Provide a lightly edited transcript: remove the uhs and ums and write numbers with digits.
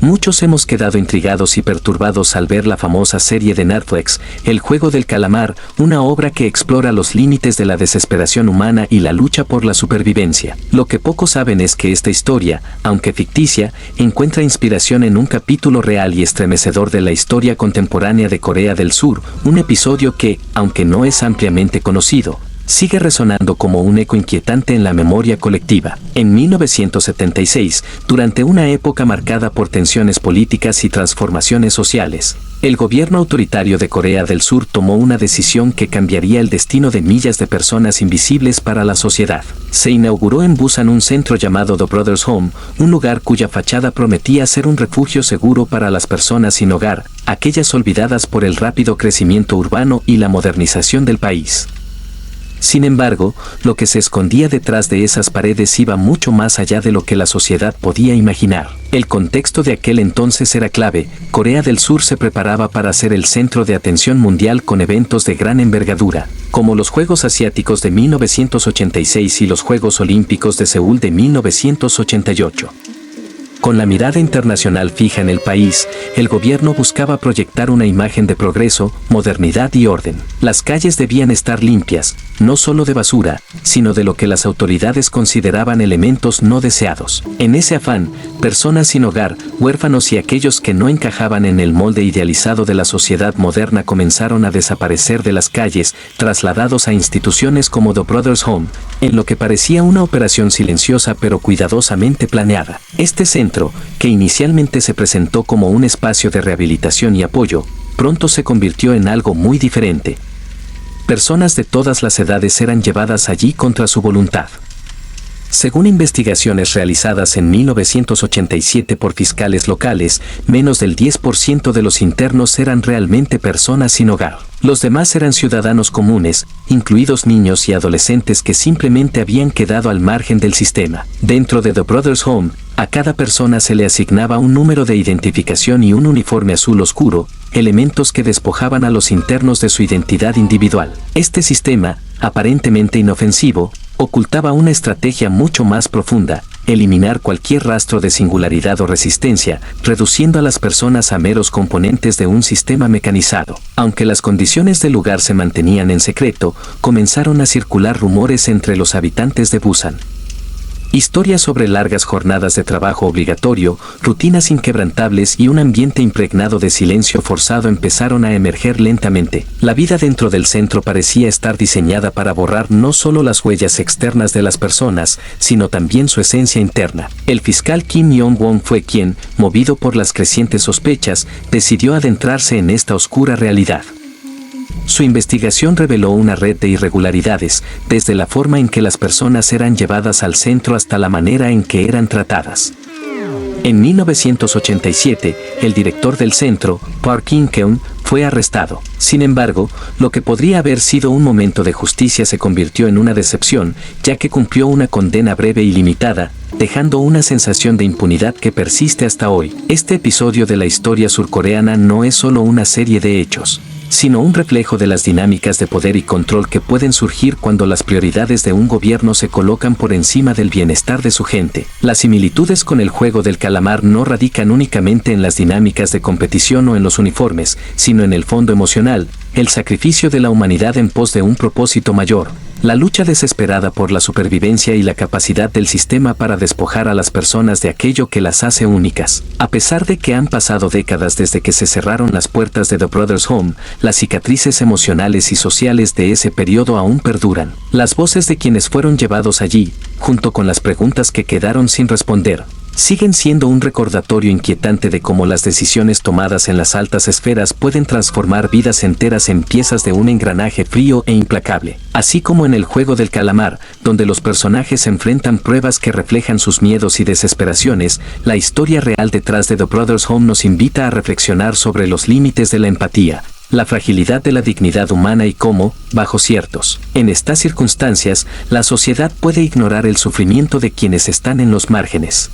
Muchos hemos quedado intrigados y perturbados al ver la famosa serie de Netflix, El juego del calamar, una obra que explora los límites de la desesperación humana y la lucha por la supervivencia. Lo que pocos saben es que esta historia, aunque ficticia, encuentra inspiración en un capítulo real y estremecedor de la historia contemporánea de Corea del Sur, un episodio que, aunque no es ampliamente conocido, sigue resonando como un eco inquietante en la memoria colectiva. En 1976, durante una época marcada por tensiones políticas y transformaciones sociales, el gobierno autoritario de Corea del Sur tomó una decisión que cambiaría el destino de millas de personas invisibles para la sociedad. Se inauguró en Busan un centro llamado The Brothers Home, un lugar cuya fachada prometía ser un refugio seguro para las personas sin hogar, aquellas olvidadas por el rápido crecimiento urbano y la modernización del país. Sin embargo, lo que se escondía detrás de esas paredes iba mucho más allá de lo que la sociedad podía imaginar. El contexto de aquel entonces era clave. Corea del Sur se preparaba para ser el centro de atención mundial con eventos de gran envergadura, como los Juegos Asiáticos de 1986 y los Juegos Olímpicos de Seúl de 1988. Con la mirada internacional fija en el país, el gobierno buscaba proyectar una imagen de progreso, modernidad y orden. Las calles debían estar limpias, no solo de basura, sino de lo que las autoridades consideraban elementos no deseados. En ese afán, personas sin hogar, huérfanos y aquellos que no encajaban en el molde idealizado de la sociedad moderna comenzaron a desaparecer de las calles, trasladados a instituciones como The Brothers Home, en lo que parecía una operación silenciosa pero cuidadosamente planeada. Este centro, que inicialmente se presentó como un espacio de rehabilitación y apoyo, pronto se convirtió en algo muy diferente. Personas de todas las edades eran llevadas allí contra su voluntad. Según investigaciones realizadas en 1987 por fiscales locales, menos del 10% de los internos eran realmente personas sin hogar. Los demás eran ciudadanos comunes, incluidos niños y adolescentes que simplemente habían quedado al margen del sistema. Dentro de The Brothers Home, a cada persona se le asignaba un número de identificación y un uniforme azul oscuro, elementos que despojaban a los internos de su identidad individual. Este sistema, aparentemente inofensivo, ocultaba una estrategia mucho más profunda: eliminar cualquier rastro de singularidad o resistencia, reduciendo a las personas a meros componentes de un sistema mecanizado. Aunque las condiciones del lugar se mantenían en secreto, comenzaron a circular rumores entre los habitantes de Busan. Historias sobre largas jornadas de trabajo obligatorio, rutinas inquebrantables y un ambiente impregnado de silencio forzado empezaron a emerger lentamente. La vida dentro del centro parecía estar diseñada para borrar no solo las huellas externas de las personas, sino también su esencia interna. El fiscal Kim Yong-won fue quien, movido por las crecientes sospechas, decidió adentrarse en esta oscura realidad. Su investigación reveló una red de irregularidades, desde la forma en que las personas eran llevadas al centro hasta la manera en que eran tratadas. En 1987, el director del centro, Park In-keun, fue arrestado. Sin embargo, lo que podría haber sido un momento de justicia se convirtió en una decepción, ya que cumplió una condena breve y limitada, dejando una sensación de impunidad que persiste hasta hoy. Este episodio de la historia surcoreana no es solo una serie de hechos, sino un reflejo de las dinámicas de poder y control que pueden surgir cuando las prioridades de un gobierno se colocan por encima del bienestar de su gente. Las similitudes con el juego del calamar no radican únicamente en las dinámicas de competición o en los uniformes, sino en el fondo emocional, el sacrificio de la humanidad en pos de un propósito mayor, la lucha desesperada por la supervivencia y la capacidad del sistema para despojar a las personas de aquello que las hace únicas. A pesar de que han pasado décadas desde que se cerraron las puertas de The Brothers Home, las cicatrices emocionales y sociales de ese periodo aún perduran. Las voces de quienes fueron llevados allí, junto con las preguntas que quedaron sin responder, siguen siendo un recordatorio inquietante de cómo las decisiones tomadas en las altas esferas pueden transformar vidas enteras en piezas de un engranaje frío e implacable. Así como en el juego del calamar, donde los personajes enfrentan pruebas que reflejan sus miedos y desesperaciones, la historia real detrás de The Brothers Home nos invita a reflexionar sobre los límites de la empatía, la fragilidad de la dignidad humana y cómo, bajo ciertos, en estas circunstancias, la sociedad puede ignorar el sufrimiento de quienes están en los márgenes.